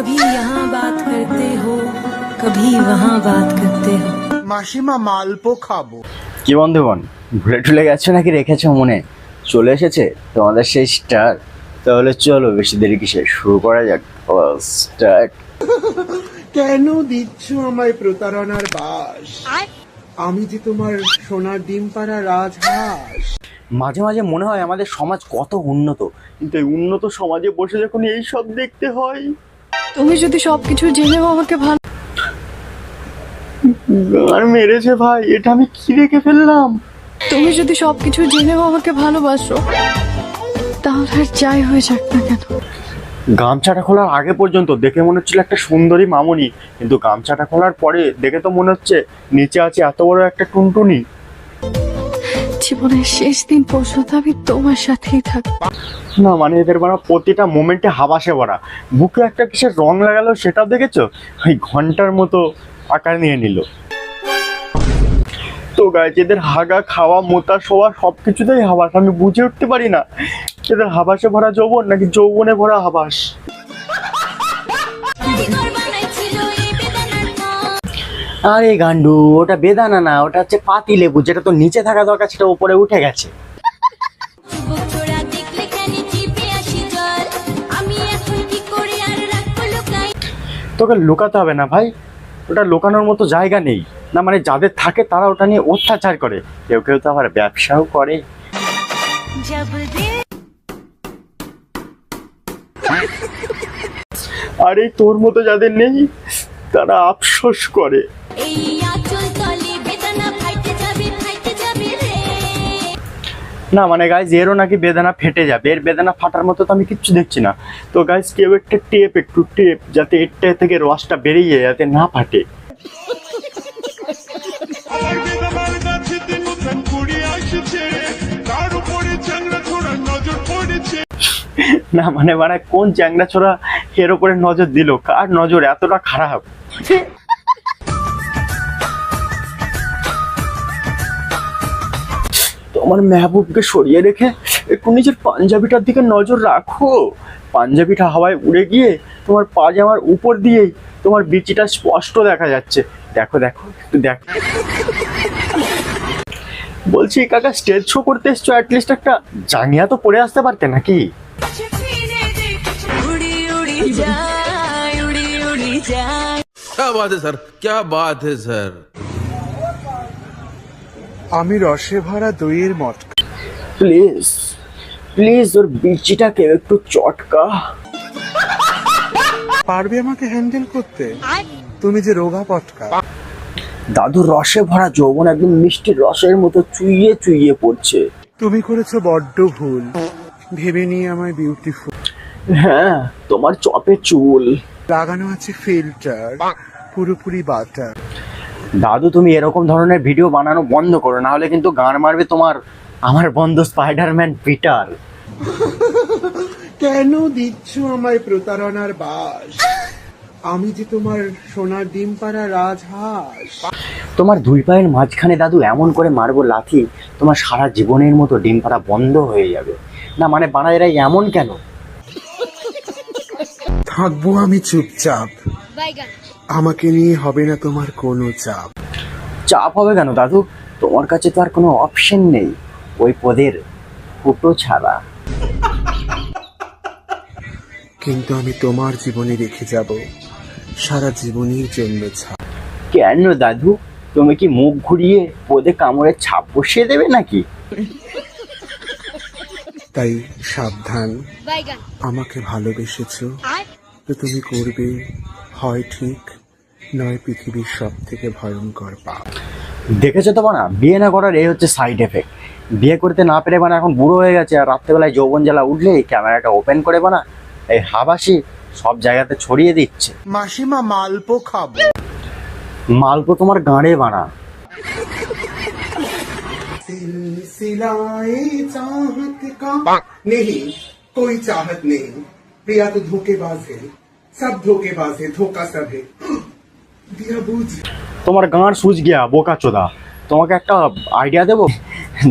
कभी यहाँ बात करते हो कभी वहाँ बात करते हो। মাসিমা মালপো খাবো। কি বন্ধুগণ, ভুলে টুলে গেছো নাকি রেখেছো মনে? চলে এসেছে তোমাদের সেই স্টার। তাহলে চলো বেশি দেরি কিসে, শুরু করা যাক। স্টার্ট। কেন দিচ্ছ আমায় প্রতারণার বাস? আমি যে তোমার সোনার ডিম পাড়া রাজহাঁস। মাঝে মাঝে মনে হয় আমাদের সমাজ কত উন্নত, কিন্তু এই উন্নত সমাজে বসে যখন এই সব দেখতে হয়। তুমি যদি সবকিছু জেনেও আমাকে ভালো আর মেরেছে ভাই, এটা আমি কি রেখে ফেললাম? তুমি যদি সবকিছু জেনেও আমাকে ভালোবাসো, তাহলে আর যাই হয়ে যাক না কেন। গামছাটা খোলার আগে পর্যন্ত দেখে মনে হচ্ছিল একটা সুন্দরী মামুনি, কিন্তু গামছাটা খোলার পরে দেখে তো মনে হচ্ছে নিচে আছে এত বড় একটা টুনটুনি। জীবনের শেষ দিন পর্যন্ত আমি তোমার সাথেই থাকবো। না মানে এদের বাড়া প্রতিটা মোমেন্টে হাবাসে ভরা। বুকে একটা কিসের রং লাগালো সেটাও দেখেছো? ওই ঘন্টার মতো আকার নিয়ে নিল। তো গাইজ, এদের হাগা খাওয়া মোতা শোয়া সবকিছুতেই হাবাস। আমি বুঝে উঠতে পারি না এদের হাবাসে ভরা যৌবন নাকি যৌবনে ভরা হাবাস। আরে গান্ডু, ওটা বেদানা না, ওটা হচ্ছে পাতি লেবু। যেটা তো নিচে থাকা দরকার সেটা উপরে উঠে গেছে। তোকে লুকাতে হবে না ভাই, ওটা লুকানোর মতো জায়গা নেই। না মানে যাদের থাকে তারা ওটা নিয়ে অত্যাচার করে, কেউ কেউ তো আবার ব্যবসাও করে। আরে তোর মতো যাদের নেই তারা আফসোস করে। না মানে গাইজ, এরও নাকি বেদানা ফেটে যাবে। এর বেদানা ফাটার মতো তো আমি কিচ্ছু দেখছি না। তো গাইজ কেউ একটা টেপ, একটু টেপ, যাতে এরটা থেকে রসটা বেরিয়ে যায়, যাতে না ফাটে। না মানে মানে কোন চ্যাংড়া ছোড়া এর উপরে নজর দিল? কার নজর এতটা খারাপ? তোমার মেহবুবকে সরিয়ে রেখে একটু নিজের পাঞ্জাবিটার দিকে নজর রাখো। পাঞ্জাবিটা হাওয়ায় উড়ে গিয়ে তোমার পাজামার উপর দিয়েই তোমার বিচিটা স্পষ্ট দেখা যাচ্ছে। দেখো দেখো, একটু দেখো। বলছি কাকা, স্টেজ শো করতে এসছো, অ্যাটলিস্ট একটা জাঙ্গিয়া তো পরে আসতে পারতে নাকি? क्या बात है सर, क्या बात है सर। আমি রসে ভরা দইয়ের মত। প্লিজ প্লিজ ওর বিচিটাকে একটু চটকা। পারবে আমাকে হ্যান্ডেল করতে? তুমি যে রোগা পটকা। দাদু, রসে ভরা যৌবন একদম মিষ্টি রসের মতো চুইয়ে চুইয়ে পড়ছে। তুমি করেছো বড্ড ভুল, ভেবে নিয়ে আমায় বিউটিফুল। হ্যাঁ, তোমার চপে চুল লাগানো আছে ফিল্টার, পুরোপুরি বাটার। দাদু, তুমি এরকম ধরনের ভিডিও বানানো বন্ধ করো, না হলে কিন্তু গান মারবে তোমার আমার বন্ধু স্পাইডারম্যান পিটার। কেন দিচ্ছ আমায় প্রতারণার বাস? আমি যে তোমার সোনার ডিম পাড়া রাজহাঁস। তোমার দুই পায়ের মাঝখানে দাদু এমন করে মারবো লাথি, তোমার সারা জীবনের মতো ডিম পাড়া বন্ধ হয়ে যাবে। না মানে বানাইরা এমন কেন? থাকবো আমি চুপচাপ, আমাকে নিয়ে হবে না তোমার কোনো চাপ। চাপ হবে কেন দাদু? তোমার কাছে তো আর কোনো অপশন নেই ওই পদের ফুটো ছাড়া। কিন্তু আমি তোমার জীবনে রেখে যাব সারা জীবনের জন্য ছাপ। কেন দাদু, তুমি কি মুখ ঘুরিয়ে পদে কামড়ে ছাপ বসিয়ে দেবে নাকি? তাই সাবধান, আমাকে ভালোবেসেছো তো তুমি করবে হয় ঠিক, নয় পৃথিবীর সব থেকে ভয়ঙ্কর পাপ। দেখেছো তো বানা, বিয়ে না করার এই হচ্ছে সাইড এফেক্ট। বিয়ে করতে না পেরে বানা এখন বুড়ো হয়ে গেছে, আর রাত্রেবেলায় যৌবন জ্বালা উঠলেই ক্যামেরাটা ওপেন করে বানা এই হাবাসি সব জায়গাতে ছড়িয়ে দিচ্ছে। মাসিমা মালপো খাবো। মালপো তোমার গাঁড়ে বানা। सिलसिलाए चाहत का नहीं कोई चाहत नहीं, प्रिया तो धोखेबाज है, सब धोखेबाज है, धोखा सब है। दिया बुझ। তোমার গাঁড় সুজ গিয়া বোকা চোদা। তোমাকে একটা আইডিয়া দেবো,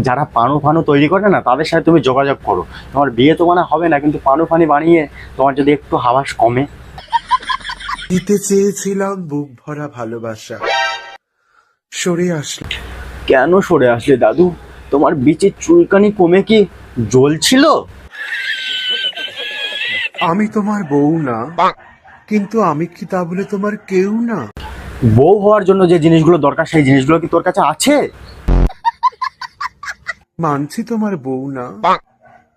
যারা পানু ফানু তৈরি করে না তাদের সাথে তুমি যোগাযোগ করো। তোমার বিয়ে তো মানে হবে না, কিন্তু পানু ফানি বানিয়ে তোমার যদি একটু হাবাস কমে। দিতে চেয়েছিলাম বুক ভরা ভালোবাসা, সরে আসলে। কেন সরে আসলে দাদু? তোমার বিচির চুলকানি কমে কি জ্বলছিল? আমি তোমার বউ না, কিন্তু আমি কি তা বলে তোমার কেউ না? বউ হওয়ার জন্য যে জিনিসগুলো দরকার সেই জিনিসগুলো কি তোর কাছে আছে? মানছি তোমার বউ না,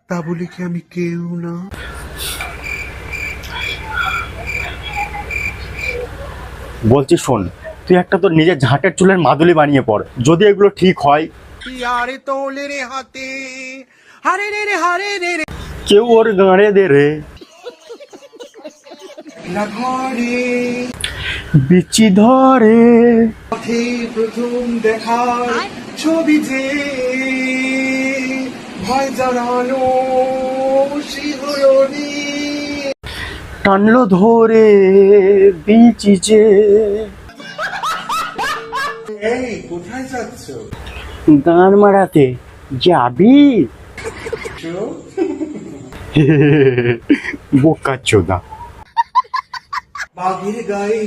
তা বলে কি আমি কেউ না? বলছি শোন, তুই একটা তোর নিজের ঝাঁটের চুলের মাদুলি বানিয়ে পড়, যদি এগুলো ঠিক হয়। কেউ ওর গাঁড়ে দে রে, বিচি ধরে। প্রথম দেখার ছবি যে ভয় জানানো শিহরণী টানলো ধরে বিচি যে। এই কোথায় যাচ্ছ? গান মারাতে যাবি? বোকা চোদা। বাঘের গায়ে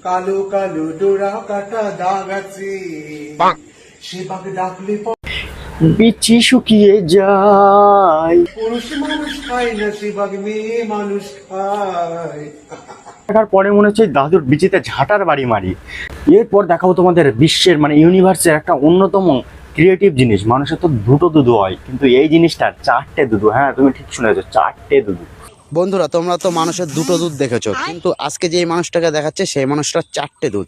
কালো কালো ডোরা কাটা দাগ আছে, সে বাঘ ডাকলে বিচি শুকিয়ে যায়। পুরুষ মানুষ খায় না, সে বাঘ মেয়ে মানুষ খায়। দেখার পরে মনে হচ্ছে দাদুর বিচিতে ঝাঁটার বাড়ি মারি। এরপর দেখাবো তোমাদের বিশ্বের মানে ইউনিভার্সের একটা অন্যতম ক্রিয়েটিভ জিনিস। মানুষের তো দুটো দুধু হয়, কিন্তু এই জিনিসটার 4টে দুধু। হ্যাঁ, তুমি ঠিক শুনেছো, 4টে দুধু। বন্ধুরা, তোমরা তো মানুষের দুটো দুধ দেখেছো, কিন্তু আজকে যে মানুষটাকে দেখাচ্ছে সেই মানুষটার 4টে দুধ।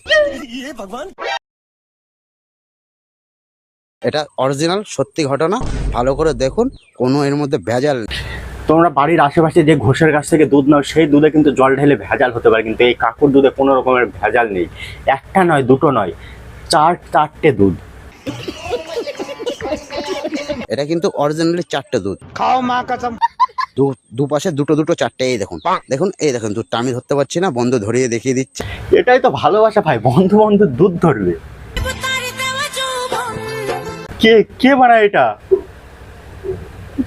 এটা অরিজিনাল সত্যি ঘটনা, ভালো করে দেখুন, কোনো এর মধ্যে ভেজাল নেই। তোমরা বাড়ির আশেপাশে যে ঘোষের কাছ থেকে দুধ নাও, সেই দুধে কিন্তু জল ঢেলে ভেজাল হতে পারে, কিন্তু এই কাকুর দুধে কোনো রকমের ভেজাল নেই। একটা নয়, দুটো নয়, 4টে দুধ। এটা কিন্তু অরিজিনালি 4টে দুধ। খাও মা কসম। দুপাশে দুটো দুটো 4টে। এই দেখুন দেখুন, এই দেখুন দুধটা আমি ধরতে পারছি না, বন্ধু ধরিয়ে দেখিয়ে দিচ্ছে। এটাই তো ভালোবাসা ভাই, বন্ধু বন্ধু দুধ ধরবে। কে কে বানায় এটা?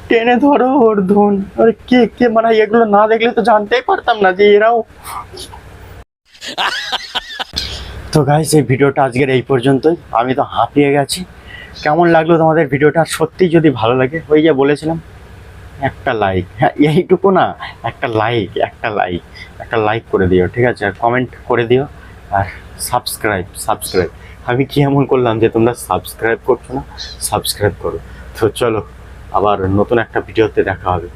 টেনে ধরো ওর ধন। আরে কে কে বানায় এগুলো? না দেখলে তো জানতেই পারতাম না যে এরাও। তো গাইস, এই ভিডিওটা আজকের এই পর্যন্তই। আমি তো হাঁপিয়ে গেছি। কেমন লাগলো তোমাদের ভিডিওটা? সত্যি যদি ভালো লাগে, ওই যে বলেছিলাম, একটা লাইক। হ্যাঁ, এইটুকু না, একটা লাইক করে দিও, ঠিক আছে? আর কমেন্ট করে দিও, আর সাবস্ক্রাইব। আমি কি এমন করলাম যে তোমরা সাবস্ক্রাইব করছো না? সাবস্ক্রাইব করো। তো চলো, আবার নতুন একটা ভিডিওতে দেখা হবে।